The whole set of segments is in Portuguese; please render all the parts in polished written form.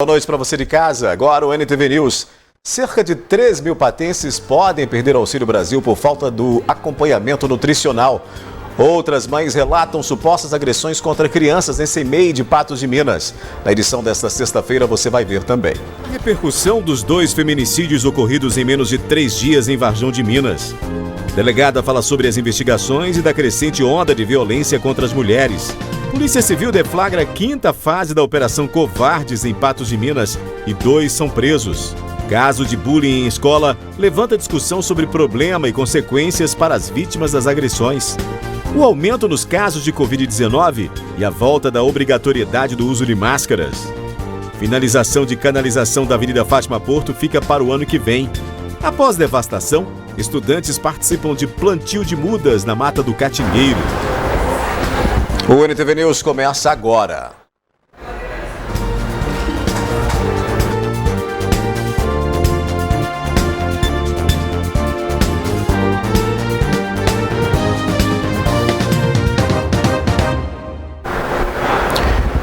Boa noite para você de casa. Agora o NTV News. Cerca de 3 mil patenses podem perder o Auxílio Brasil por falta do acompanhamento nutricional. Outras mães relatam supostas agressões contra crianças nesse MEI de Patos de Minas. Na edição desta sexta-feira você vai ver também. A repercussão dos 2 feminicídios ocorridos em menos de 3 dias em Varjão de Minas. Delegada fala sobre as investigações e da crescente onda de violência contra as mulheres. Polícia Civil deflagra a 5ª fase da Operação Covardes em Patos de Minas e 2 são presos. Caso de bullying em escola levanta discussão sobre problema e consequências para as vítimas das agressões. O aumento nos casos de Covid-19 e a volta da obrigatoriedade do uso de máscaras. Finalização de canalização da Avenida Fátima Porto fica para o ano que vem. Após devastação, estudantes participam de plantio de mudas na Mata do Catingueiro. O NTV News começa agora.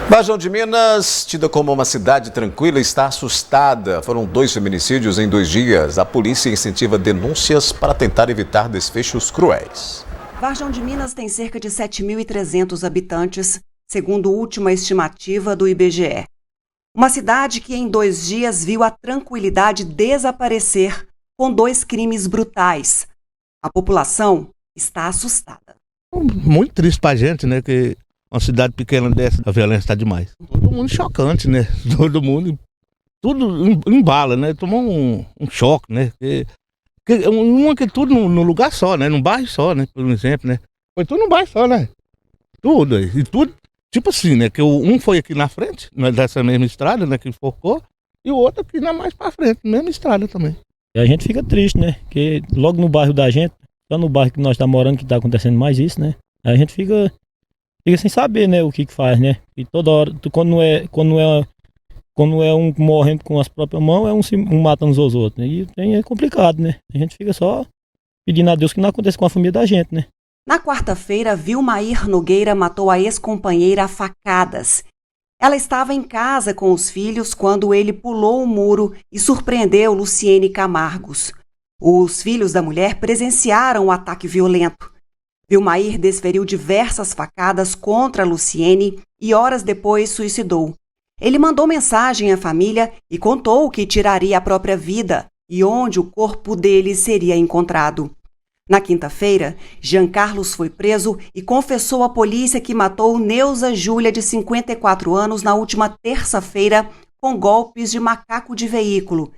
Varjão de Minas, tida como uma cidade tranquila, está assustada. Foram 2 feminicídios em 2 dias. A polícia incentiva denúncias para tentar evitar desfechos cruéis. Varjão de Minas tem cerca de 7.300 habitantes, segundo a última estimativa do IBGE. Uma cidade que em 2 dias viu a tranquilidade desaparecer com 2 crimes brutais. A população está assustada. Muito triste pra gente, né? Que uma cidade pequena dessa, a violência está demais. Todo mundo chocante, né? Todo mundo, tudo embala, né? Tomou um choque, né? Que tudo num lugar só, né? Num bairro só, né? Por exemplo, né? Foi tudo num bairro só, né? Tudo. E tudo, tipo assim, né? Que um foi aqui na frente, dessa mesma estrada, né? Que enforcou. E o outro aqui mais pra frente, mesma estrada também. E a gente fica triste, né? Porque logo no bairro da gente, só no bairro que nós estamos morando que tá acontecendo mais isso, né? A gente fica sem saber, né? O que faz, né? E toda hora, quando não é um morrendo com as próprias mãos, é um matando os outros, né? E é complicado, né? A gente fica só pedindo a Deus que não aconteça com a família da gente, né? Na quarta-feira, Vilmair Nogueira matou a ex-companheira a facadas. Ela estava em casa com os filhos quando ele pulou o muro e surpreendeu Luciene Camargos. Os filhos da mulher presenciaram o ataque violento. Vilmair desferiu diversas facadas contra Luciene e horas depois suicidou. Ele mandou mensagem à família e contou que tiraria a própria vida e onde o corpo dele seria encontrado. Na quinta-feira, Jean Carlos foi preso e confessou à polícia que matou Neuza Júlia, de 54 anos, na última terça-feira, com golpes de macaco de veículo.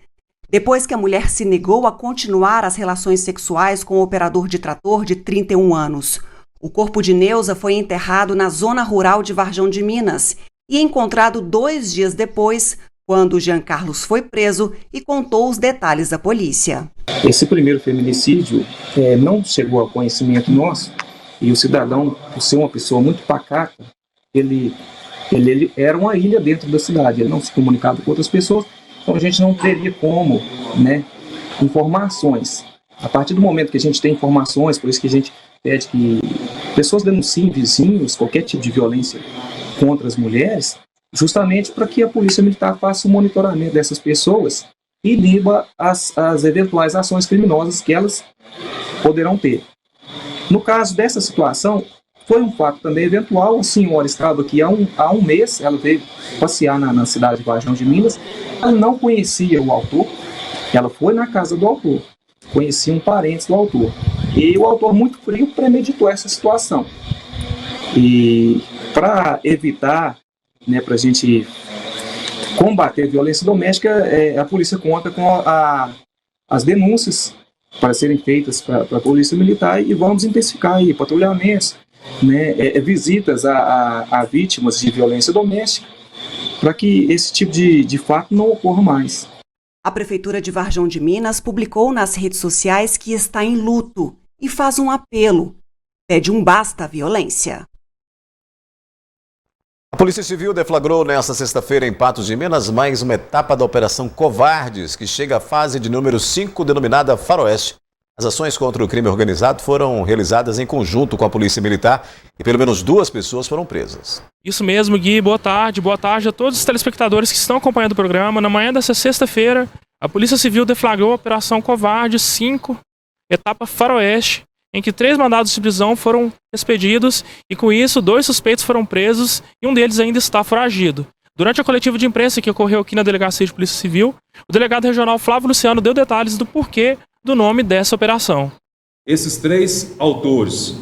Depois que a mulher se negou a continuar as relações sexuais com o operador de trator de 31 anos. O corpo de Neuza foi enterrado na zona rural de Varjão de Minas e encontrado 2 dias depois, quando Jean Carlos foi preso e contou os detalhes à polícia. Esse primeiro feminicídio não chegou ao conhecimento nosso e o cidadão, por ser uma pessoa muito pacata, ele era uma ilha dentro da cidade, ele não se comunicava com outras pessoas, então a gente não teria como, né, informações. A partir do momento que a gente tem informações, por isso que a gente pede que pessoas denunciem vizinhos, qualquer tipo de violência contra as mulheres, justamente para que a Polícia Militar faça o monitoramento dessas pessoas e iniba as eventuais ações criminosas que elas poderão ter. No caso dessa situação, foi um fato também eventual. A senhora estava aqui há um mês, ela veio passear na cidade de Varjão de Minas, ela não conhecia o autor, ela foi na casa do autor, conhecia um parente do autor, e o autor, muito frio, premeditou essa situação. E para evitar, né, para a gente combater a violência doméstica, a polícia conta com as denúncias para serem feitas para a Polícia Militar e vamos intensificar aí patrulhamentos, né, visitas a vítimas de violência doméstica para que esse tipo de fato não ocorra mais. A Prefeitura de Varjão de Minas publicou nas redes sociais que está em luto e faz um apelo. Pede um basta à violência. A Polícia Civil deflagrou nesta sexta-feira em Patos de Minas mais uma etapa da Operação Covardes, que chega à fase de número 5, denominada Faroeste. As ações contra o crime organizado foram realizadas em conjunto com a Polícia Militar e pelo menos 2 pessoas foram presas. Isso mesmo, Gui. Boa tarde a todos os telespectadores que estão acompanhando o programa. Na manhã dessa sexta-feira, a Polícia Civil deflagrou a Operação Covarde 5, etapa Faroeste, em que 3 mandados de prisão foram expedidos e, com isso, 2 suspeitos foram presos e um deles ainda está foragido. Durante a coletiva de imprensa que ocorreu aqui na Delegacia de Polícia Civil, o delegado regional Flávio Luciano deu detalhes do porquê do nome dessa operação. Esses 3 autores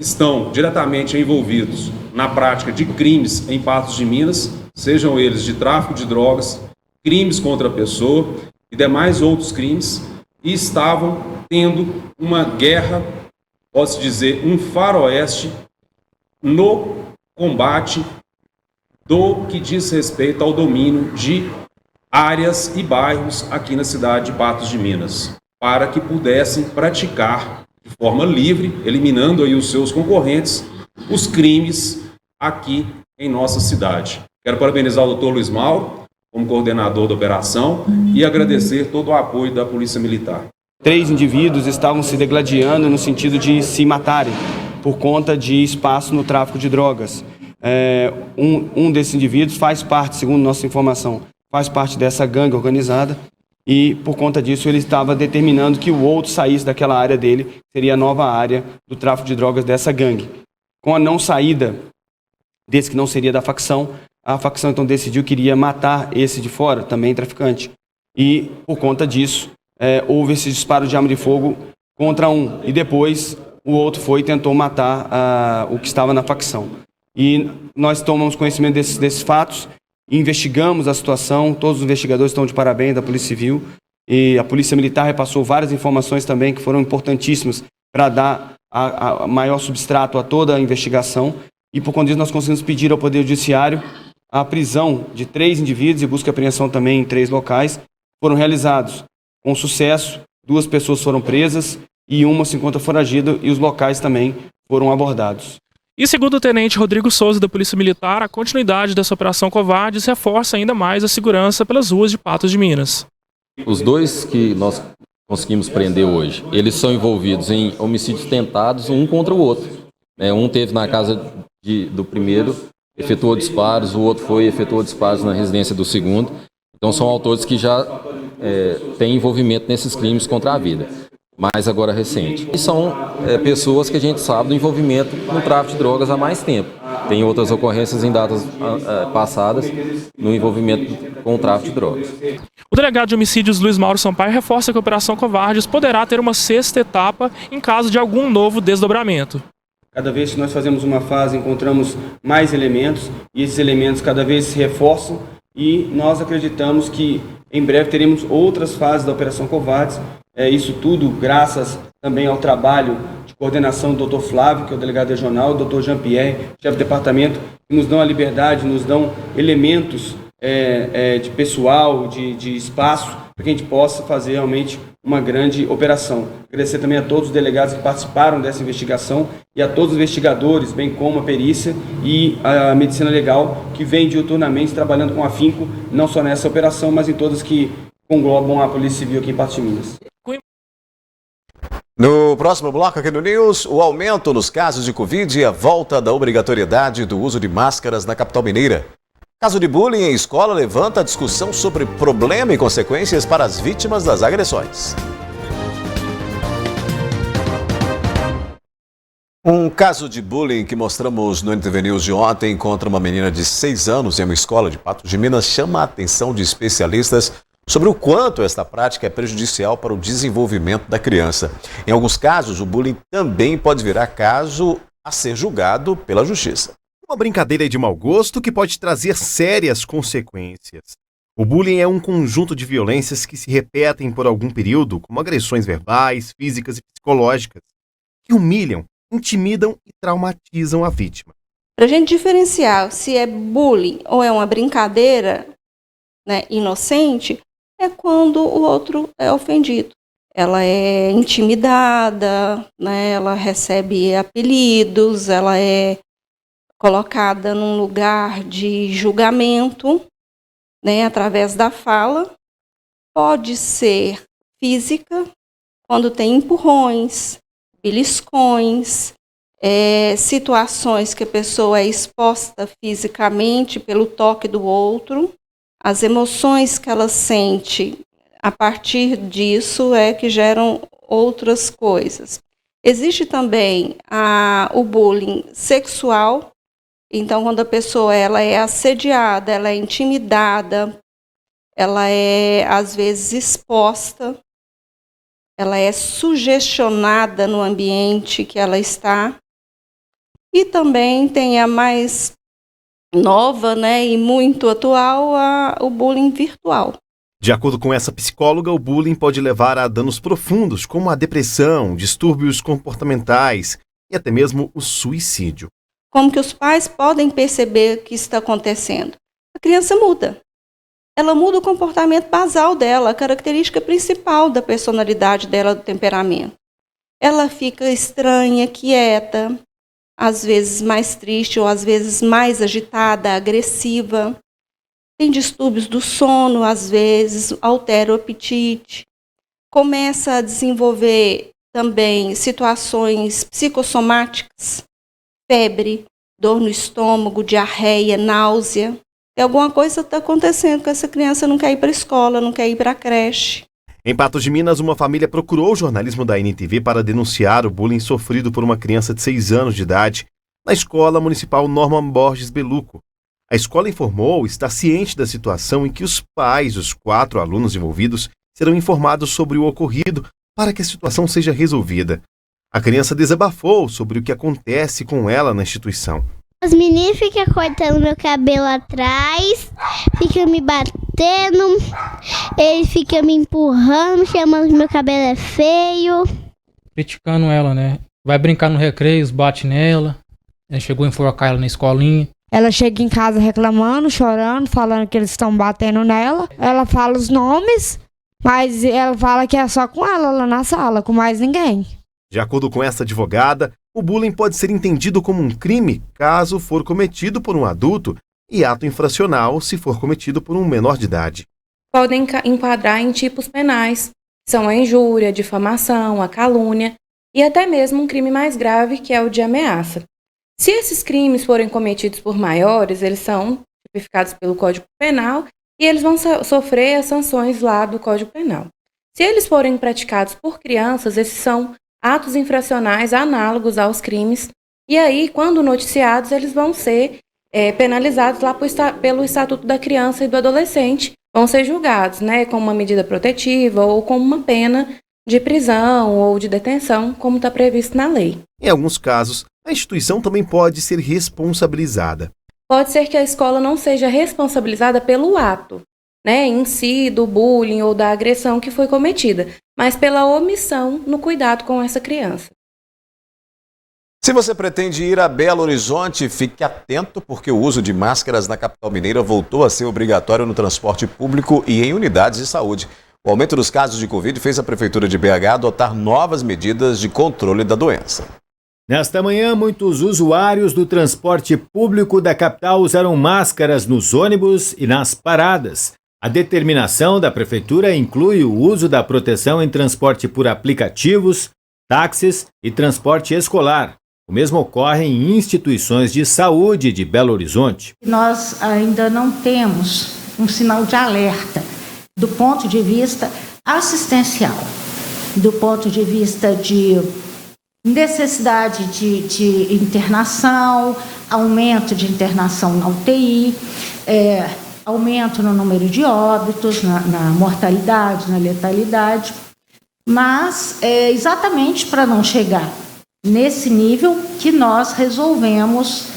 estão diretamente envolvidos na prática de crimes em Patos de Minas, sejam eles de tráfico de drogas, crimes contra a pessoa e demais outros crimes, e estavam tendo uma guerra, posso dizer, um faroeste no combate do que diz respeito ao domínio de áreas e bairros aqui na cidade de Patos de Minas, para que pudessem praticar de forma livre, eliminando aí os seus concorrentes, os crimes aqui em nossa cidade. Quero parabenizar o Dr. Luiz Mauro, como coordenador da operação, e agradecer todo o apoio da Polícia Militar. 3 indivíduos estavam se degladiando no sentido de se matarem por conta de espaço no tráfico de drogas. Um desses indivíduos faz parte, segundo nossa informação, faz parte dessa gangue organizada e, por conta disso, ele estava determinando que o outro saísse daquela área dele, que seria a nova área do tráfico de drogas dessa gangue. Com a não saída desse que não seria da facção, a facção então decidiu que iria matar esse de fora, também traficante. E, por conta disso, houve esse disparo de arma de fogo contra um. E depois, o outro foi e tentou matar o que estava na facção. E nós tomamos conhecimento desses fatos, investigamos a situação, todos os investigadores estão de parabéns da Polícia Civil e a Polícia Militar repassou várias informações também que foram importantíssimas para dar a maior substrato a toda a investigação e por conta disso nós conseguimos pedir ao Poder Judiciário a prisão de 3 indivíduos e busca e apreensão também em 3 locais, foram realizados com sucesso, 2 pessoas foram presas e uma se encontra foragida e os locais também foram abordados. E segundo o tenente Rodrigo Souza da Polícia Militar, a continuidade dessa Operação Covardes reforça ainda mais a segurança pelas ruas de Patos de Minas. Os 2 que nós conseguimos prender hoje, eles são envolvidos em homicídios tentados um contra o outro. Um teve na casa do primeiro, efetuou disparos, o outro efetuou disparos na residência do segundo. Então são autores que já têm envolvimento nesses crimes contra a vida. Mais agora recente. E são pessoas que a gente sabe do envolvimento no tráfico de drogas há mais tempo. Tem outras ocorrências em datas passadas no envolvimento com o tráfico de drogas. O delegado de homicídios Luiz Mauro Sampaio reforça que a Operação Covardes poderá ter uma 6ª etapa em caso de algum novo desdobramento. Cada vez que nós fazemos uma fase, encontramos mais elementos e esses elementos cada vez se reforçam e nós acreditamos que em breve teremos outras fases da Operação Covardes. Isso tudo graças também ao trabalho de coordenação do Dr. Flávio, que é o delegado regional, o Dr. Jean-Pierre, chefe de departamento, que nos dão a liberdade, nos dão elementos de pessoal, de espaço, para que a gente possa fazer realmente uma grande operação. Agradecer também a todos os delegados que participaram dessa investigação e a todos os investigadores, bem como a perícia e a medicina legal, que vem diuturnamente trabalhando com afinco, não só nessa operação, mas em todas que conglobam a Polícia Civil aqui em Patos de Minas. No próximo bloco aqui no News, o aumento nos casos de Covid e a volta da obrigatoriedade do uso de máscaras na capital mineira. Caso de bullying em escola levanta a discussão sobre problema e consequências para as vítimas das agressões. Um caso de bullying que mostramos no NTV News de ontem contra uma menina de 6 anos em uma escola de Patos de Minas chama a atenção de especialistas sobre o quanto esta prática é prejudicial para o desenvolvimento da criança. Em alguns casos, o bullying também pode virar caso a ser julgado pela justiça. Uma brincadeira de mau gosto que pode trazer sérias consequências. O bullying é um conjunto de violências que se repetem por algum período, como agressões verbais, físicas e psicológicas, que humilham, intimidam e traumatizam a vítima. Para a gente diferenciar se é bullying ou é uma brincadeira, inocente, é quando o outro é ofendido. Ela é intimidada, ela recebe apelidos, ela é colocada num lugar de julgamento, através da fala. Pode ser física, quando tem empurrões, beliscões, situações que a pessoa é exposta fisicamente pelo toque do outro, as emoções que ela sente a partir disso que geram outras coisas. Existe também o bullying sexual. Então, quando a pessoa ela é assediada, ela é intimidada, ela é, às vezes, exposta, ela é sugestionada no ambiente que ela está. E também tem a mais nova, e muito atual, o bullying virtual. De acordo com essa psicóloga, o bullying pode levar a danos profundos, como a depressão, distúrbios comportamentais e até mesmo o suicídio. Como que os pais podem perceber o que está acontecendo? A criança muda. Ela muda o comportamento basal dela, a característica principal da personalidade dela, do temperamento. Ela fica estranha, quieta, às vezes mais triste ou às vezes mais agitada, agressiva. Tem distúrbios do sono, às vezes, altera o apetite. Começa a desenvolver também situações psicossomáticas, febre, dor no estômago, diarreia, náusea. E alguma coisa está acontecendo com essa criança, não quer ir para a escola, não quer ir para a creche. Em Patos de Minas, uma família procurou o jornalismo da NTV para denunciar o bullying sofrido por uma criança de 6 anos de idade na Escola Municipal Norman Borges Beluco. A escola informou estar ciente da situação em que os pais dos 4 alunos envolvidos serão informados sobre o ocorrido para que a situação seja resolvida. A criança desabafou sobre o que acontece com ela na instituição. Os meninos ficam cortando meu cabelo atrás, ficam me batendo, eles ficam me empurrando, chamando que meu cabelo é feio. Criticando ela, né? Vai brincar no recreio, bate nela. Ela chegou a enforcar ela na escolinha. Ela chega em casa reclamando, chorando, falando que eles estão batendo nela. Ela fala os nomes, mas ela fala que é só com ela lá na sala, com mais ninguém. De acordo com essa advogada, o bullying pode ser entendido como um crime caso for cometido por um adulto e ato infracional se for cometido por um menor de idade. Podem enquadrar em tipos penais, que são a injúria, a difamação, a calúnia e até mesmo um crime mais grave, que é o de ameaça. Se esses crimes forem cometidos por maiores, eles são tipificados pelo Código Penal e eles vão sofrer as sanções lá do Código Penal. Se eles forem praticados por crianças, esses são atos infracionais análogos aos crimes, e aí, quando noticiados, eles vão ser penalizados lá pelo Estatuto da Criança e do Adolescente, vão ser julgados, com uma medida protetiva ou com uma pena de prisão ou de detenção, como está previsto na lei. Em alguns casos, a instituição também pode ser responsabilizada. Pode ser que a escola não seja responsabilizada pelo ato, em si, do bullying ou da agressão que foi cometida, mas pela omissão no cuidado com essa criança. Se você pretende ir a Belo Horizonte, fique atento porque o uso de máscaras na capital mineira voltou a ser obrigatório no transporte público e em unidades de saúde. O aumento dos casos de Covid fez a Prefeitura de BH adotar novas medidas de controle da doença. Nesta manhã, muitos usuários do transporte público da capital usaram máscaras nos ônibus e nas paradas. A determinação da Prefeitura inclui o uso da proteção em transporte por aplicativos, táxis e transporte escolar. O mesmo ocorre em instituições de saúde de Belo Horizonte. Nós ainda não temos um sinal de alerta do ponto de vista assistencial, do ponto de vista de necessidade de internação, aumento de internação na UTI, aumento no número de óbitos, na mortalidade, na letalidade, mas é exatamente para não chegar nesse nível que nós resolvemos,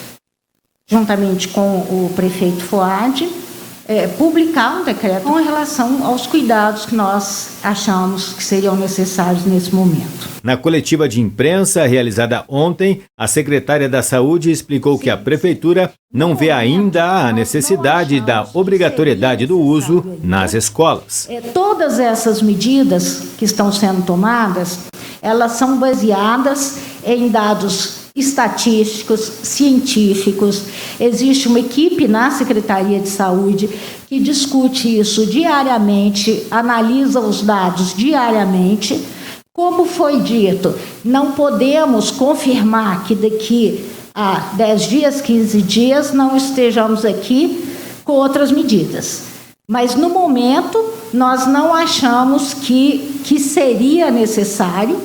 juntamente com o prefeito Fuad, publicar um decreto com relação aos cuidados que nós achamos que seriam necessários nesse momento. Na coletiva de imprensa realizada ontem, a secretária da Saúde explicou que a Prefeitura não vê ainda a necessidade da obrigatoriedade do uso nas escolas. Todas essas medidas que estão sendo tomadas, elas são baseadas em dados estatísticos, científicos. Existe uma equipe na Secretaria de Saúde que discute isso diariamente, analisa os dados diariamente, Como foi dito, não podemos confirmar que daqui a 10 dias, 15 dias, não estejamos aqui com outras medidas. Mas, no momento, nós não achamos que seria necessário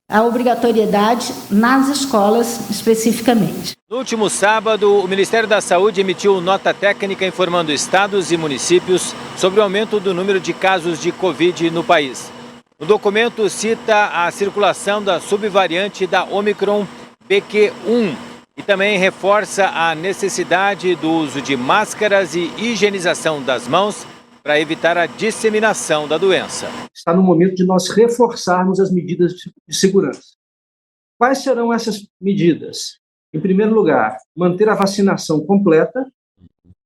a obrigatoriedade nas escolas especificamente. No último sábado, o Ministério da Saúde emitiu nota técnica informando estados e municípios sobre o aumento do número de casos de Covid no país. O documento cita a circulação da subvariante da Omicron BQ.1 e também reforça a necessidade do uso de máscaras e higienização das mãos para evitar a disseminação da doença. Está no momento de nós reforçarmos as medidas de segurança. Quais serão essas medidas? Em primeiro lugar, manter a vacinação completa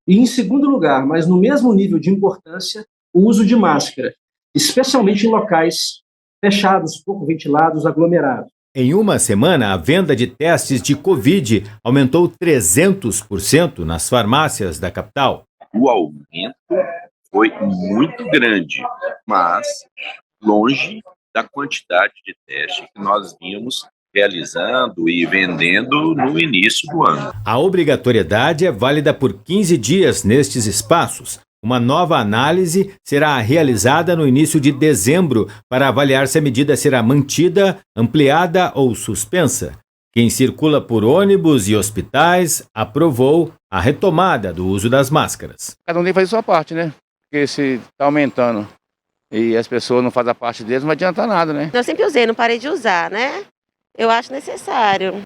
e, em segundo lugar, mas no mesmo nível de importância, o uso de máscara, especialmente em locais fechados, pouco ventilados, aglomerados. Em uma semana, a venda de testes de Covid aumentou 300% nas farmácias da capital. O aumento foi muito grande, mas longe da quantidade de testes que nós vínhamos realizando e vendendo no início do ano. A obrigatoriedade é válida por 15 dias nestes espaços. Uma nova análise será realizada no início de dezembro para avaliar se a medida será mantida, ampliada ou suspensa. Quem circula por ônibus e hospitais aprovou a retomada do uso das máscaras. Cada um tem que fazer sua parte, né? Porque se está aumentando e as pessoas não fazem a parte deles, não adianta nada, né? Eu sempre usei, não parei de usar, né? Eu acho necessário.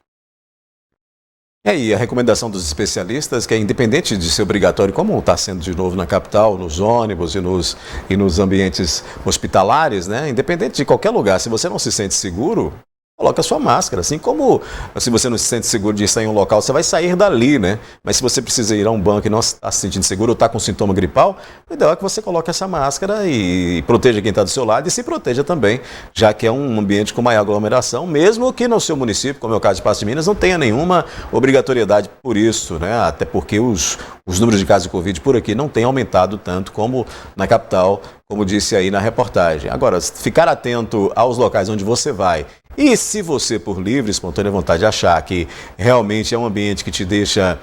E aí, a recomendação dos especialistas, que é independente de ser obrigatório, como está sendo de novo na capital, nos ônibus e nos ambientes hospitalares, né? Independente de qualquer lugar, se você não se sente seguro, coloca a sua máscara. Assim como se você não se sente seguro de estar em um local, você vai sair dali, né? Mas se você precisa ir a um banco e não está se sentindo seguro ou está com sintoma gripal, o ideal é que você coloque essa máscara e proteja quem está do seu lado e se proteja também, já que é um ambiente com maior aglomeração, mesmo que no seu município, como é o caso de Patos de Minas, não tenha nenhuma obrigatoriedade por isso, né? Até porque os números de casos de Covid por aqui não têm aumentado tanto como na capital, como disse aí na reportagem. Agora, ficar atento aos locais onde você vai. E se você, por livre, espontânea vontade, achar que realmente é um ambiente que te deixa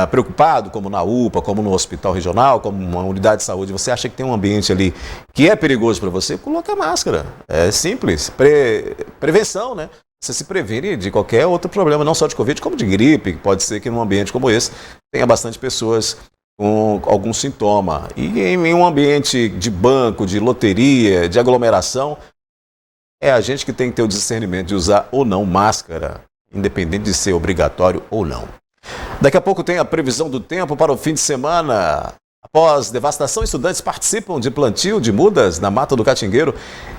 preocupado, como na UPA, como no hospital regional, como uma unidade de saúde, você acha que tem um ambiente ali que é perigoso para você, coloca a máscara. É simples. Prevenção, né? Você se previne de qualquer outro problema, não só de Covid, como de gripe. Pode ser que num ambiente como esse tenha bastante pessoas com algum sintoma. E em um ambiente de banco, de loteria, de aglomeração, é a gente que tem que ter o discernimento de usar ou não máscara, independente de ser obrigatório ou não. Daqui a pouco tem a previsão do tempo para o fim de semana. Após devastação, estudantes participam de plantio de mudas na Mata do Catingueiro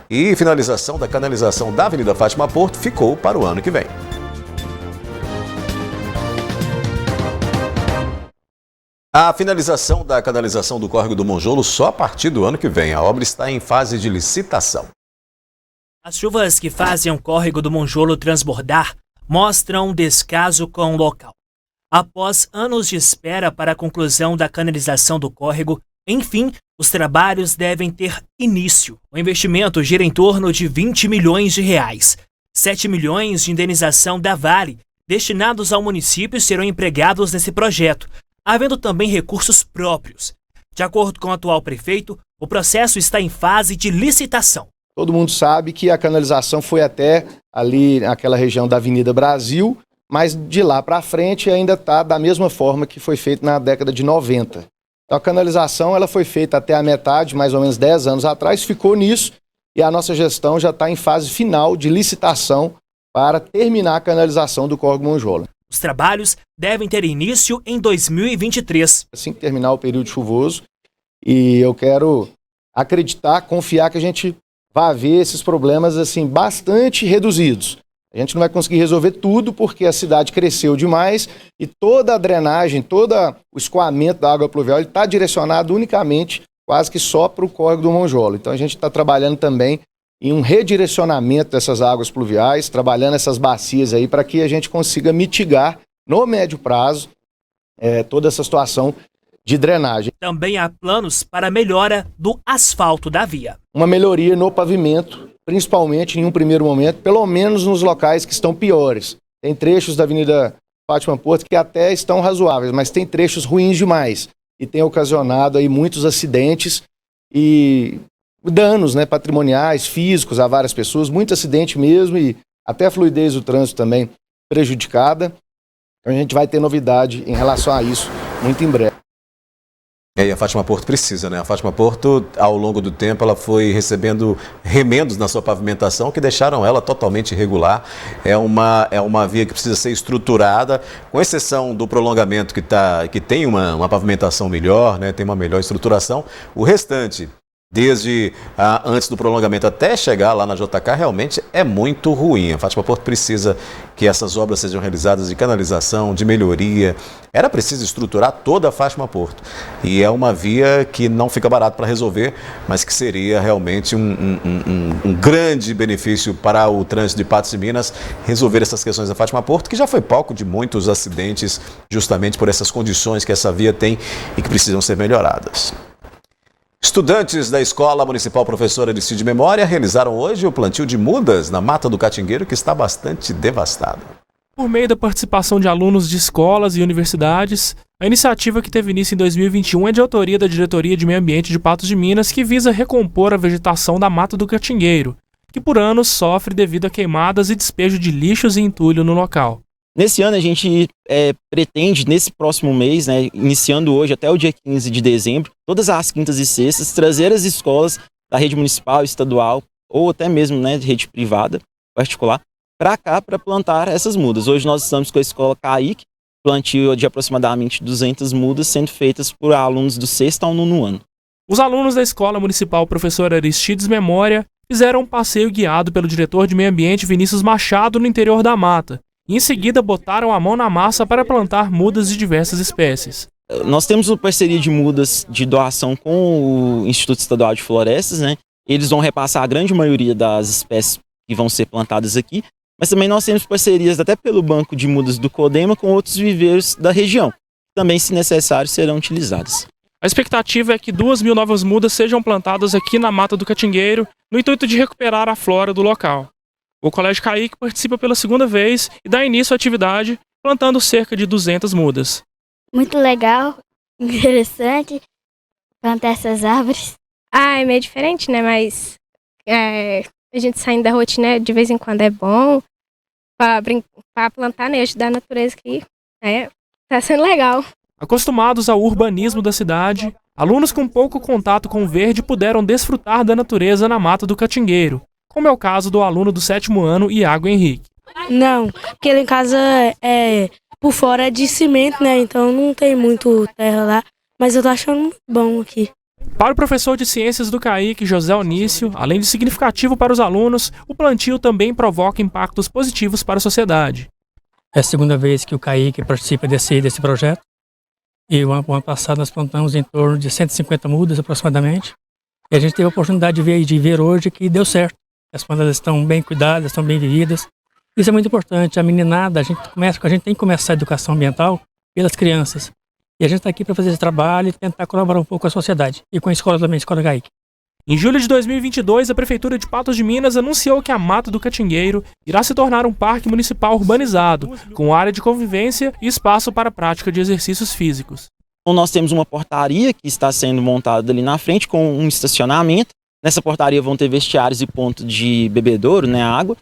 e finalização da canalização da Avenida Fátima Porto ficou para o ano que vem. A finalização da canalização do Córrego do Monjolo só a partir do ano que vem. A obra está em fase de licitação. As chuvas que fazem o Córrego do Monjolo transbordar mostram um descaso com o local. Após anos de espera para a conclusão da canalização do córrego, enfim, os trabalhos devem ter início. O investimento gira em torno de 20 milhões de reais. 7 milhões de indenização da Vale, destinados ao município, serão empregados nesse projeto, havendo também recursos próprios. De acordo com o atual prefeito, o processo está em fase de licitação. Todo mundo sabe que a canalização foi até ali naquela região da Avenida Brasil, mas de lá para frente ainda está da mesma forma que foi feito na década de 90. Então a canalização ela foi feita até a metade, mais ou menos 10 anos atrás, ficou nisso e a nossa gestão já está em fase final de licitação para terminar a canalização do Córrego Monjolo. Os trabalhos devem ter início em 2023. Assim que terminar o período chuvoso, e eu quero acreditar, confiar que a gente vai ver esses problemas assim bastante reduzidos. A gente não vai conseguir resolver tudo porque a cidade cresceu demais e toda a drenagem, todo o escoamento da água pluvial está direcionado unicamente, quase que só para o Córrego do Monjolo. Então a gente está trabalhando também em um redirecionamento dessas águas pluviais, trabalhando essas bacias aí para que a gente consiga mitigar no médio prazo toda essa situação de drenagem. Também há planos para a melhora do asfalto da via. Uma melhoria no pavimento principalmente em um primeiro momento, pelo menos nos locais que estão piores. Tem trechos da Avenida Fátima Porto que até estão razoáveis, mas tem trechos ruins demais e tem ocasionado aí muitos acidentes e danos, né, patrimoniais, físicos a várias pessoas, muito acidente mesmo e até a fluidez do trânsito também prejudicada. Então a gente vai ter novidade em relação a isso muito em breve. E a Fátima Porto precisa, né? A Fátima Porto, ao longo do tempo, ela foi recebendo remendos na sua pavimentação que deixaram ela totalmente irregular. É uma via que precisa ser estruturada, com exceção do prolongamento que tem uma pavimentação melhor, né? Tem uma melhor estruturação. O restante, desde antes do prolongamento até chegar lá na JK, realmente é muito ruim. A Fátima Porto precisa que essas obras sejam realizadas de canalização, de melhoria. Era preciso estruturar toda a Fátima Porto. E é uma via que não fica barato para resolver, mas que seria realmente um grande benefício para o trânsito de Patos de Minas resolver essas questões da Fátima Porto, que já foi palco de muitos acidentes, justamente por essas condições que essa via tem e que precisam ser melhoradas. Estudantes da Escola Municipal Professora Aristide Memória realizaram hoje o plantio de mudas na Mata do Catingueiro, que está bastante devastada. Por meio da participação de alunos de escolas e universidades, a iniciativa, que teve início em 2021, é de autoria da Diretoria de Meio Ambiente de Patos de Minas, que visa recompor a vegetação da Mata do Catingueiro, que por anos sofre devido a queimadas e despejo de lixos e entulho no local. Nesse ano a gente pretende, nesse próximo mês, né, iniciando hoje até o dia 15 de dezembro, todas as quintas e sextas, trazer as escolas da rede municipal, estadual ou até mesmo, né, de rede privada, particular, para cá para plantar essas mudas. Hoje nós estamos com a escola Kaique, plantio de aproximadamente 200 mudas sendo feitas por alunos do 6º ao 9º ano. Os alunos da Escola Municipal Professora Aristides Memória fizeram um passeio guiado pelo diretor de Meio Ambiente Vinícius Machado no interior da mata. E em seguida botaram a mão na massa para plantar mudas de diversas espécies. Nós temos uma parceria de mudas de doação com o Instituto Estadual de Florestas, né? Eles vão repassar a grande maioria das espécies que vão ser plantadas aqui, mas também nós temos parcerias até pelo Banco de Mudas do Codema com outros viveiros da região. Também, se necessário, serão utilizadas. A expectativa é que 2.000 novas mudas sejam plantadas aqui na Mata do Catingueiro, no intuito de recuperar a flora do local. O Colégio Kaique participa pela segunda vez e dá início à atividade, plantando cerca de 200 mudas. Muito legal, interessante plantar essas árvores. É meio diferente, né? Mas a gente saindo da rotina de vez em quando é bom para plantar, né? Ajudar a natureza aqui. Tá sendo legal. Acostumados ao urbanismo da cidade, alunos com pouco contato com o verde puderam desfrutar da natureza na Mata do Catingueiro, como é o caso do aluno do 7º ano, Iago Henrique. Não, porque lá em casa por fora é de cimento, né? Então não tem muito terra lá, mas eu tô achando bom aqui. Para o professor de Ciências do Kaique, José Onício, além de significativo para os alunos, o plantio também provoca impactos positivos para a sociedade. É a segunda vez que o Kaique participa desse projeto. E o ano passado nós plantamos em torno de 150 mudas aproximadamente. E a gente teve a oportunidade de ver hoje que deu certo. As plantas estão bem cuidadas, estão bem vividas. Isso é muito importante. A meninada, a gente tem que começar a educação ambiental pelas crianças. E a gente está aqui para fazer esse trabalho e tentar colaborar um pouco com a sociedade. E com a escola também, a Escola Kaique. Em julho de 2022, a Prefeitura de Patos de Minas anunciou que a Mata do Catingueiro irá se tornar um parque municipal urbanizado, com área de convivência e espaço para a prática de exercícios físicos. Então, nós temos uma portaria que está sendo montada ali na frente com um estacionamento. Nessa portaria vão ter vestiários e ponto de bebedouro, né, água.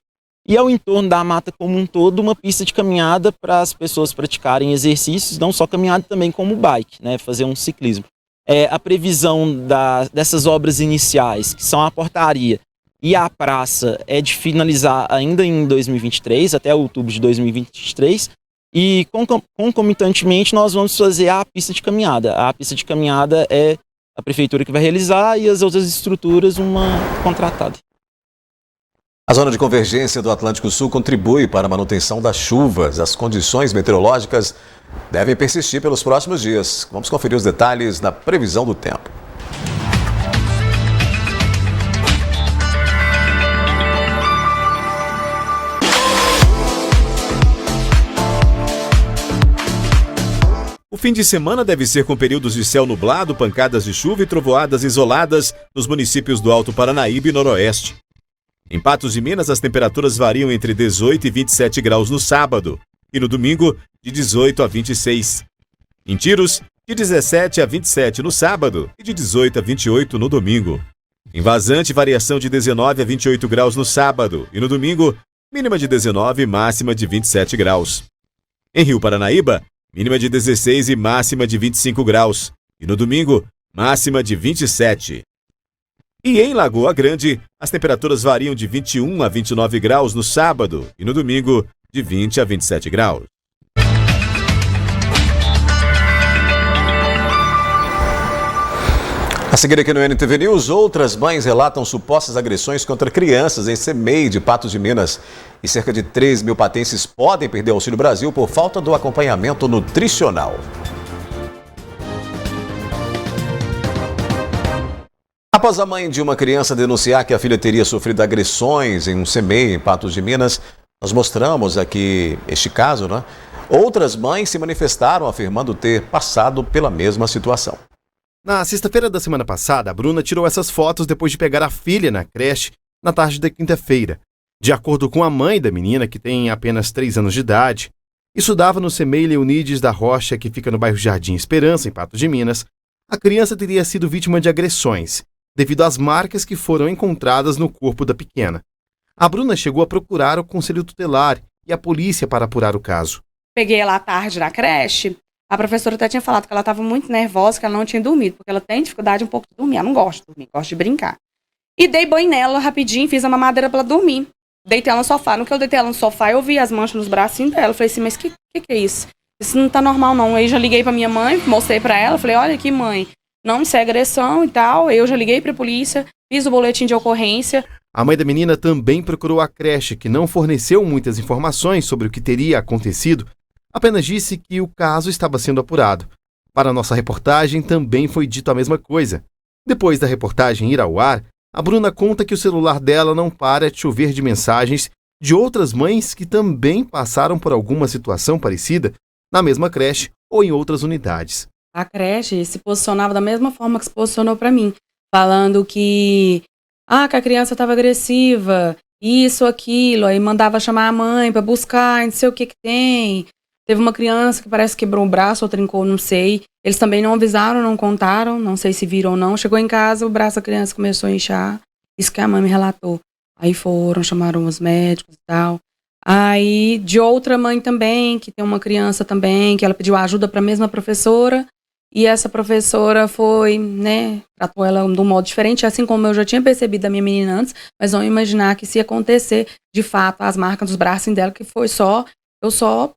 E ao entorno da mata como um todo, uma pista de caminhada para as pessoas praticarem exercícios, não só caminhada, também como bike, né, fazer um ciclismo. A previsão dessas obras iniciais, que são a portaria e a praça, é de finalizar ainda em 2023, até outubro de 2023. E concomitantemente nós vamos fazer a pista de caminhada. A pista de caminhada é a prefeitura que vai realizar e as outras estruturas uma contratada. A zona de convergência do Atlântico Sul contribui para a manutenção das chuvas. As condições meteorológicas devem persistir pelos próximos dias. Vamos conferir os detalhes na previsão do tempo. O fim de semana deve ser com períodos de céu nublado, pancadas de chuva e trovoadas isoladas nos municípios do Alto Paranaíba e Noroeste. Em Patos de Minas, as temperaturas variam entre 18 e 27 graus no sábado e no domingo, de 18 a 26. Em Tiros, de 17 a 27 no sábado e de 18 a 28 no domingo. Em Vazante, variação de 19 a 28 graus no sábado e no domingo, mínima de 19 e máxima de 27 graus. Em Rio Paranaíba, mínima de 16 e máxima de 25 graus e no domingo, máxima de 27. E em Lagoa Grande, as temperaturas variam de 21 a 29 graus no sábado e no domingo, de 20 a 27 graus. A seguir aqui no NTV News, outras mães relatam supostas agressões contra crianças em CEMEI de Patos de Minas. E cerca de 3 mil patenses podem perder o Auxílio Brasil por falta do acompanhamento nutricional. Após a mãe de uma criança denunciar que a filha teria sofrido agressões em um CEMEI em Patos de Minas, nós mostramos aqui este caso, né? Outras mães se manifestaram afirmando ter passado pela mesma situação. Na sexta-feira da semana passada, a Bruna tirou essas fotos depois de pegar a filha na creche na tarde da quinta-feira. De acordo com a mãe da menina, que tem apenas 3 anos de idade, estudava no CEMEI Leonides da Rocha, que fica no bairro Jardim Esperança, em Patos de Minas, a criança teria sido vítima de agressões, devido às marcas que foram encontradas no corpo da pequena. A Bruna chegou a procurar o Conselho Tutelar e a polícia para apurar o caso. Peguei ela à tarde na creche, a professora até tinha falado que ela estava muito nervosa, que ela não tinha dormido, porque ela tem dificuldade um pouco de dormir, ela não gosta de dormir, gosta de brincar. E dei banho nela rapidinho, fiz a mamadeira para ela dormir. Deitei ela no sofá, no que eu deitei ela no sofá, eu vi as manchas nos bracinhos dela, eu falei assim, mas que é isso? Isso não tá normal não. Aí já liguei pra minha mãe, mostrei pra ela, falei, olha aqui mãe, não, isso é agressão e tal. Eu já liguei pra polícia, fiz o boletim de ocorrência. A mãe da menina também procurou a creche, que não forneceu muitas informações sobre o que teria acontecido, apenas disse que o caso estava sendo apurado. Para a nossa reportagem também foi dito a mesma coisa. Depois da reportagem ir ao ar, a Bruna conta que o celular dela não para de chover de mensagens de outras mães que também passaram por alguma situação parecida na mesma creche ou em outras unidades. A creche se posicionava da mesma forma que se posicionou para mim, falando que a criança estava agressiva, isso, aquilo, aí mandava chamar a mãe para buscar, não sei o que tem. Teve uma criança que parece que quebrou o braço ou trincou, não sei. Eles também não avisaram, não contaram, não sei se viram ou não. Chegou em casa, o braço da criança começou a inchar, isso que a mãe me relatou. Aí chamaram os médicos e tal. Aí de outra mãe também, que tem uma criança também, que ela pediu ajuda para a mesma professora. E essa professora foi, tratou ela de um modo diferente, assim como eu já tinha percebido da minha menina antes, mas não imaginar que se ia acontecer, de fato, as marcas dos braços dela, que foi eu só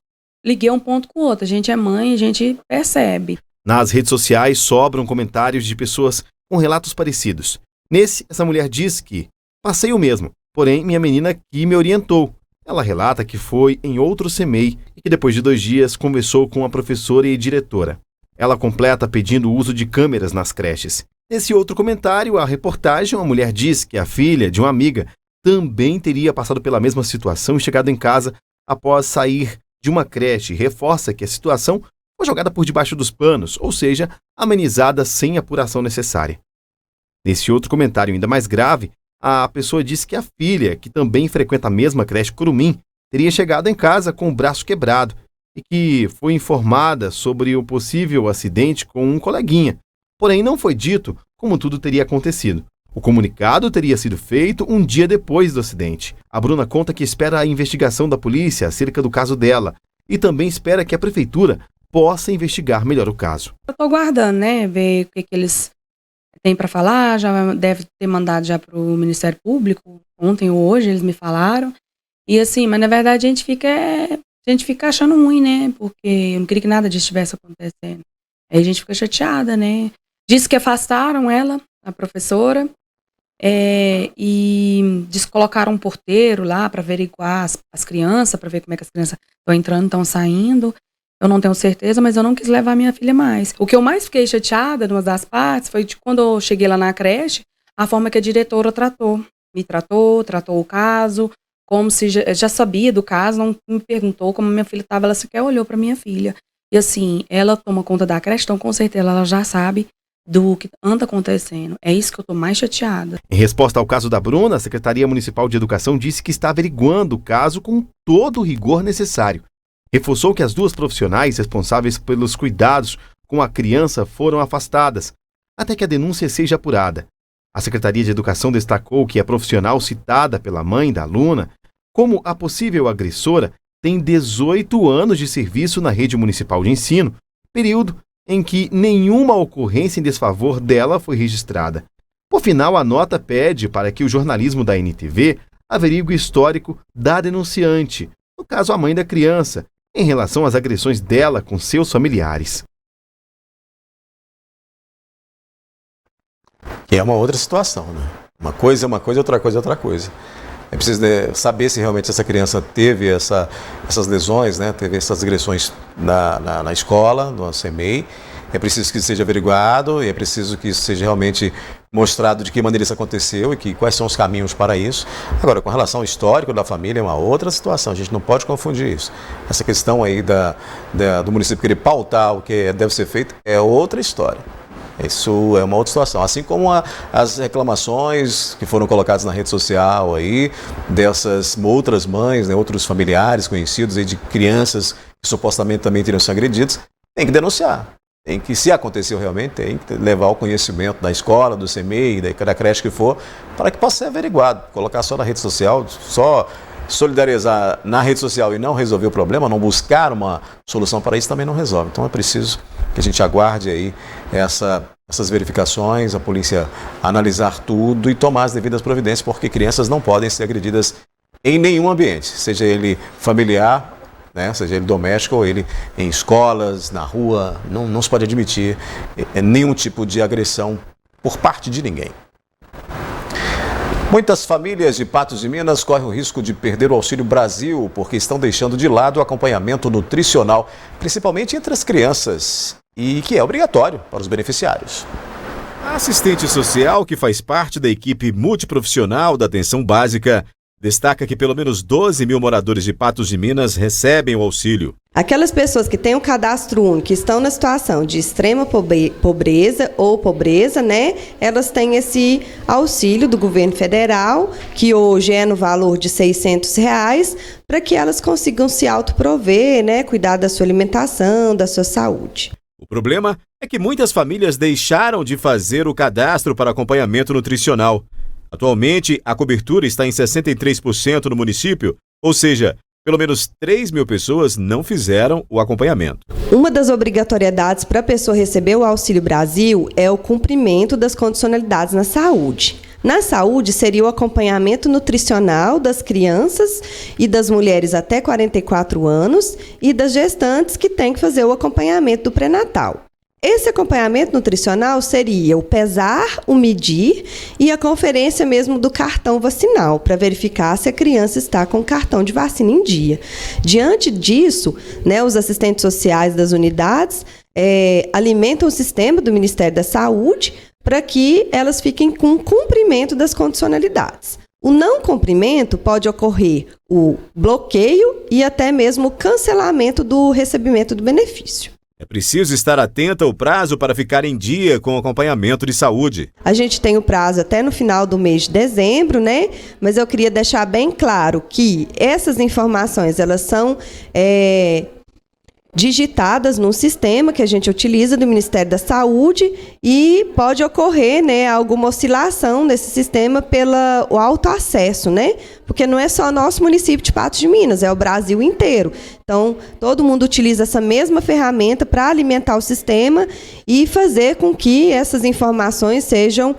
liguei um ponto com o outro. A gente é mãe, a gente percebe. Nas redes sociais sobram comentários de pessoas com relatos parecidos. Nesse, essa mulher diz que passei o mesmo, porém minha menina aqui me orientou. Ela relata que foi em outro CEMEI e que depois de 2 dias conversou com a professora e diretora. Ela completa pedindo o uso de câmeras nas creches. Nesse outro comentário, a reportagem, a mulher diz que a filha de uma amiga também teria passado pela mesma situação e chegado em casa após sair de uma creche. Reforça que a situação foi jogada por debaixo dos panos, ou seja, amenizada sem apuração necessária. Nesse outro comentário ainda mais grave, a pessoa diz que a filha, que também frequenta a mesma creche Curumim, teria chegado em casa com o braço quebrado e que foi informada sobre o possível acidente com um coleguinha. Porém, não foi dito como tudo teria acontecido. O comunicado teria sido feito um dia depois do acidente. A Bruna conta que espera a investigação da polícia acerca do caso dela e também espera que a prefeitura possa investigar melhor o caso. Eu estou aguardando, ver o que eles têm para falar. Já deve ter mandado já para o Ministério Público. Ontem ou hoje eles me falaram. E assim, mas na verdade a gente fica achando ruim, porque eu não queria que nada disso estivesse acontecendo. Aí a gente fica chateada, Disse que afastaram ela, a professora, e disse que colocaram um porteiro lá para averiguar as crianças, para ver como é que as crianças estão entrando, estão saindo. Eu não tenho certeza, mas eu não quis levar minha filha mais. O que eu mais fiquei chateada, numa das partes, foi de quando eu cheguei lá na creche, a forma que a diretora tratou. Me tratou o caso, como se já sabia do caso, não me perguntou como minha filha estava, ela sequer olhou para minha filha. E assim, ela toma conta da creche, então com certeza ela já sabe do que anda acontecendo. É isso que eu estou mais chateada. Em resposta ao caso da Bruna, a Secretaria Municipal de Educação disse que está averiguando o caso com todo o rigor necessário. Reforçou que as duas profissionais responsáveis pelos cuidados com a criança foram afastadas, até que a denúncia seja apurada. A Secretaria de Educação destacou que a profissional citada pela mãe da aluna, como a possível agressora, tem 18 anos de serviço na rede municipal de ensino, período em que nenhuma ocorrência em desfavor dela foi registrada. Por final, a nota pede para que o jornalismo da NTV averigue o histórico da denunciante, no caso a mãe da criança, em relação às agressões dela com seus familiares. Que é uma outra situação, né? Uma coisa é uma coisa, outra coisa é outra coisa. É preciso saber se realmente essa criança teve essas lesões, né? Teve essas agressões na escola, no CMEI. É preciso que isso seja averiguado e é preciso que isso seja realmente mostrado de que maneira isso aconteceu e quais são os caminhos para isso. Agora, com relação ao histórico da família, é uma outra situação. A gente não pode confundir isso. Essa questão aí do município querer pautar o que deve ser feito é outra história. Isso é uma outra situação, assim como as reclamações que foram colocadas na rede social aí, dessas outras mães, né, outros familiares conhecidos aí de crianças que supostamente também teriam sido agredidas, tem que denunciar. Tem que, se aconteceu realmente, tem que levar ao conhecimento da escola, do CMEI, da creche que for, para que possa ser averiguado. Colocar só na rede social, só solidarizar na rede social e não resolver o problema, não buscar uma solução para isso também não resolve. Então é preciso que a gente aguarde aí essas verificações, a polícia analisar tudo e tomar as devidas providências, porque crianças não podem ser agredidas em nenhum ambiente, seja ele familiar, né, seja ele doméstico ou ele em escolas, na rua. Não se pode admitir nenhum tipo de agressão por parte de ninguém. Muitas famílias de Patos de Minas correm o risco de perder o Auxílio Brasil porque estão deixando de lado o acompanhamento nutricional, principalmente entre as crianças, e que é obrigatório para os beneficiários. A assistente social, que faz parte da equipe multiprofissional da atenção básica, destaca que pelo menos 12 mil moradores de Patos de Minas recebem o auxílio. Aquelas pessoas que têm o cadastro único, que estão na situação de extrema pobreza ou pobreza, né? Elas têm esse auxílio do governo federal, que hoje é no valor de R$600, para que elas consigam se autoprover, né? Cuidar da sua alimentação, da sua saúde. O problema é que muitas famílias deixaram de fazer o cadastro para acompanhamento nutricional. Atualmente, a cobertura está em 63% no município, ou seja, pelo menos 3 mil pessoas não fizeram o acompanhamento. Uma das obrigatoriedades para a pessoa receber o Auxílio Brasil é o cumprimento das condicionalidades na saúde. Na saúde, seria o acompanhamento nutricional das crianças e das mulheres até 44 anos e das gestantes que têm que fazer o acompanhamento do pré-natal. Esse acompanhamento nutricional seria o pesar, o medir e a conferência mesmo do cartão vacinal, para verificar se a criança está com o cartão de vacina em dia. Diante disso, né, os assistentes sociais das unidades alimentam o sistema do Ministério da Saúde para que elas fiquem com cumprimento das condicionalidades. O não cumprimento pode ocorrer o bloqueio e até mesmo o cancelamento do recebimento do benefício. É preciso estar atento ao prazo para ficar em dia com o acompanhamento de saúde. A gente tem o prazo até no final do mês de dezembro, né? Mas eu queria deixar bem claro que essas informações, elas são digitadas num sistema que a gente utiliza do Ministério da Saúde e pode ocorrer, né, alguma oscilação nesse sistema pelo autoacesso, né? Porque não é só nosso município de Patos de Minas, é o Brasil inteiro. Então, todo mundo utiliza essa mesma ferramenta para alimentar o sistema e fazer com que essas informações sejam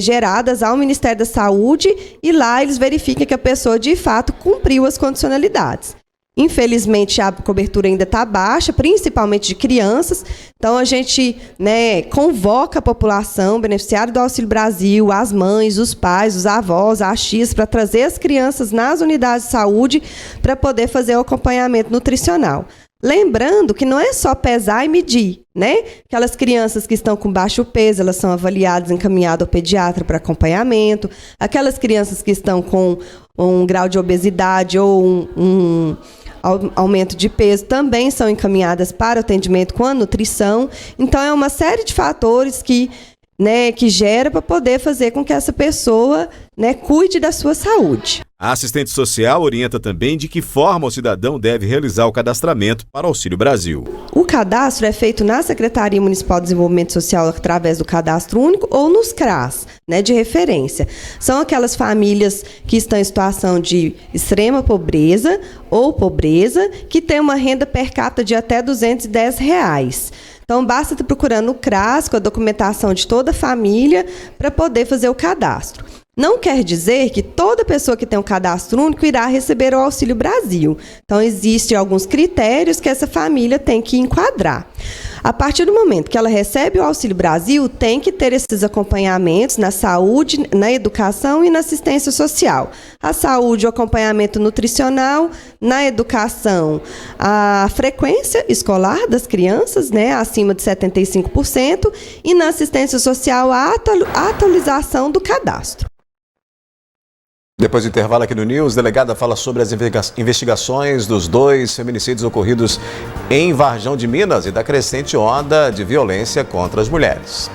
geradas ao Ministério da Saúde e lá eles verifiquem que a pessoa, de fato, cumpriu as condicionalidades. Infelizmente, a cobertura ainda está baixa, principalmente de crianças. Então, a gente, né, convoca a população beneficiária do Auxílio Brasil, as mães, os pais, os avós, as tias, para trazer as crianças nas unidades de saúde para poder fazer o acompanhamento nutricional. Lembrando que não é só pesar e medir, né? Aquelas crianças que estão com baixo peso, elas são avaliadas, encaminhadas ao pediatra para acompanhamento. Aquelas crianças que estão com um grau de obesidade ou aumento de peso também são encaminhadas para o atendimento com a nutrição. Então, é uma série de fatores que gera para poder fazer com que essa pessoa, cuide da sua saúde. A assistente social orienta também de que forma o cidadão deve realizar o cadastramento para o Auxílio Brasil. O cadastro é feito na Secretaria Municipal de Desenvolvimento Social através do Cadastro Único ou nos CRAS, de referência. São aquelas famílias que estão em situação de extrema pobreza ou pobreza, que tem uma renda per capita de até R$210. Então, basta estar procurando o CRAS, com a documentação de toda a família, para poder fazer o cadastro. Não quer dizer que toda pessoa que tem um cadastro único irá receber o Auxílio Brasil. Então, existem alguns critérios que essa família tem que enquadrar. A partir do momento que ela recebe o Auxílio Brasil, tem que ter esses acompanhamentos na saúde, na educação e na assistência social. A saúde, o acompanhamento nutricional, na educação, a frequência escolar das crianças, acima de 75%, e na assistência social, a atualização do cadastro. Depois do intervalo aqui no News, a delegada fala sobre as investigações dos 2 feminicídios ocorridos em Varjão de Minas e da crescente onda de violência contra as mulheres.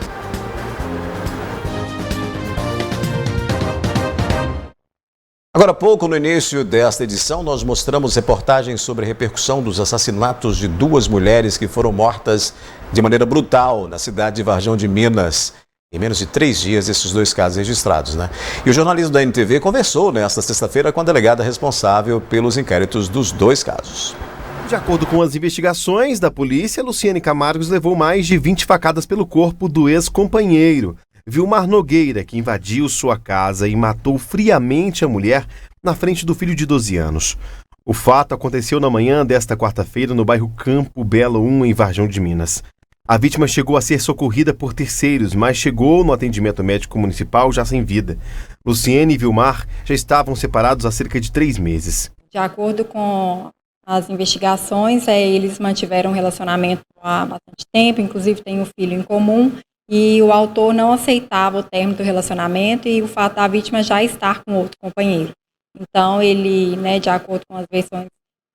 Agora há pouco, no início desta edição, nós mostramos reportagens sobre a repercussão dos assassinatos de 2 mulheres que foram mortas de maneira brutal na cidade de Varjão de Minas. Em menos de 3 dias, esses 2 casos registrados, E o jornalismo da NTV conversou nesta sexta-feira com a delegada responsável pelos inquéritos dos 2 casos. De acordo com as investigações da polícia, Luciane Camargos levou mais de 20 facadas pelo corpo do ex-companheiro, Vilmar Nogueira, que invadiu sua casa e matou friamente a mulher na frente do filho de 12 anos. O fato aconteceu na manhã desta quarta-feira no bairro Campo Belo 1, em Varjão de Minas. A vítima chegou a ser socorrida por terceiros, mas chegou no atendimento médico municipal já sem vida. Luciene e Vilmar já estavam separados há cerca de 3 meses. De acordo com as investigações, eles mantiveram um relacionamento há bastante tempo, inclusive tem um filho em comum, e o autor não aceitava o término do relacionamento e o fato da vítima já estar com outro companheiro. Então, ele, de acordo com as versões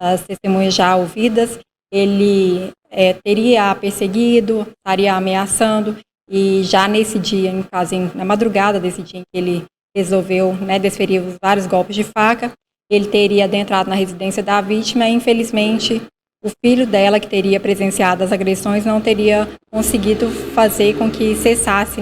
das testemunhas já ouvidas, ele teria perseguido, estaria ameaçando, e já nesse dia, no caso, na madrugada desse dia em que ele resolveu desferir os vários golpes de faca, ele teria adentrado na residência da vítima e, infelizmente, o filho dela, que teria presenciado as agressões, não teria conseguido fazer com que cessasse,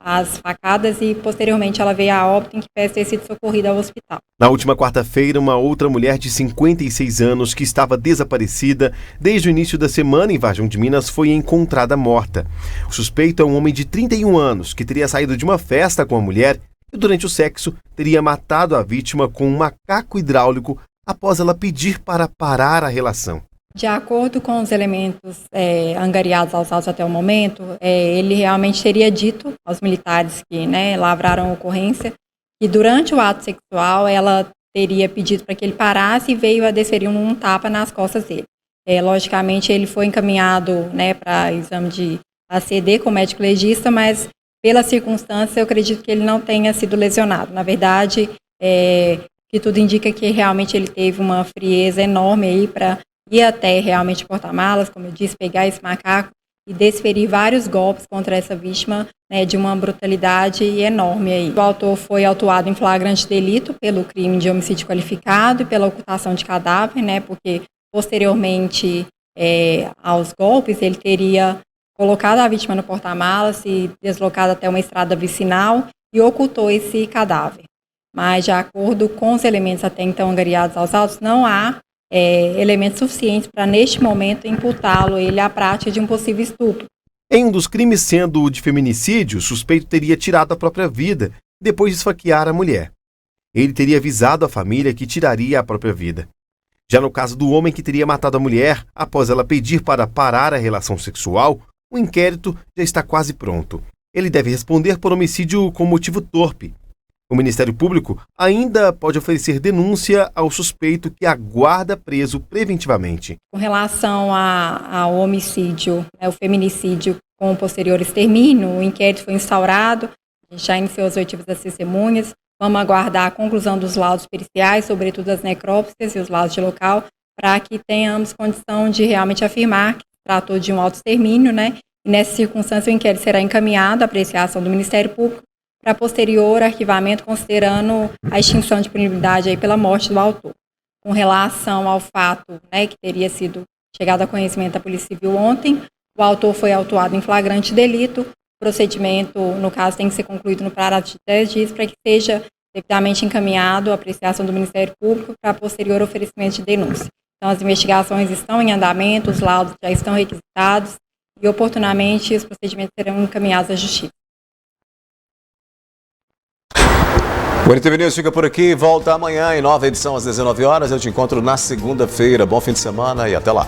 as facadas, e posteriormente ela veio a óbito, em que parece ter sido socorrida ao hospital. Na última quarta-feira, uma outra mulher de 56 anos que estava desaparecida desde o início da semana em Varjão de Minas foi encontrada morta. O suspeito é um homem de 31 anos que teria saído de uma festa com a mulher e durante o sexo teria matado a vítima com um macaco hidráulico após ela pedir para parar a relação. De acordo com os elementos angariados aos autos até o momento, ele realmente teria dito aos militares que lavraram a ocorrência que durante o ato sexual ela teria pedido para que ele parasse e veio a desferir um tapa nas costas dele. Logicamente, ele foi encaminhado para exame de ACD com o médico legista, mas pela circunstância eu acredito que ele não tenha sido lesionado. Na verdade, que tudo indica que realmente ele teve uma frieza enorme aí para ir até realmente porta-malas, como eu disse, pegar esse macaco e desferir vários golpes contra essa vítima, de uma brutalidade enorme aí. O autor foi autuado em flagrante delito pelo crime de homicídio qualificado e pela ocultação de cadáver, porque posteriormente aos golpes ele teria colocado a vítima no porta-malas e deslocado até uma estrada vicinal e ocultou esse cadáver. Mas, de acordo com os elementos até então angariados aos autos, não há elementos suficientes para, neste momento, imputá-lo ele à prática de um possível estupro. Em um dos crimes, sendo o de feminicídio, o suspeito teria tirado a própria vida depois de esfaquear a mulher. Ele teria avisado a família que tiraria a própria vida. Já no caso do homem que teria matado a mulher após ela pedir para parar a relação sexual, o inquérito já está quase pronto. Ele deve responder por homicídio com motivo torpe. O Ministério Público ainda pode oferecer denúncia ao suspeito que aguarda preso preventivamente. Com relação ao homicídio, o feminicídio com posterior extermínio, o inquérito foi instaurado, a gente já iniciou as oitivas das testemunhas, vamos aguardar a conclusão dos laudos periciais, sobretudo as necrópsias e os laudos de local, para que tenhamos condição de realmente afirmar que se tratou de um autoextermínio, né? E nessa circunstância, o inquérito será encaminhado à apreciação do Ministério Público para posterior arquivamento, considerando a extinção de punibilidade aí pela morte do autor. Com relação ao fato, né, que teria sido chegado a conhecimento da Polícia Civil ontem, o autor foi autuado em flagrante delito. O procedimento, no caso, tem que ser concluído no prazo de 10 dias para que seja devidamente encaminhado à apreciação do Ministério Público para posterior oferecimento de denúncia. Então, as investigações estão em andamento, os laudos já estão requisitados e, oportunamente, os procedimentos serão encaminhados à Justiça. O NTV News fica por aqui, volta amanhã em nova edição às 19 horas. Eu te encontro na segunda-feira. Bom fim de semana e até lá.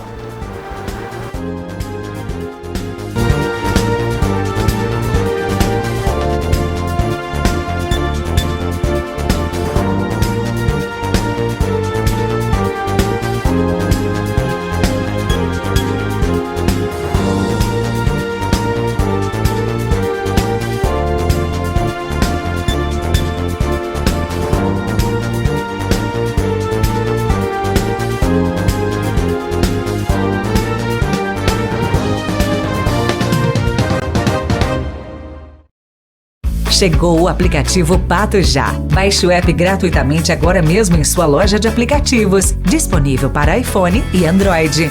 Chegou o aplicativo Pato Já. Baixe o app gratuitamente agora mesmo em sua loja de aplicativos, disponível para iPhone e Android.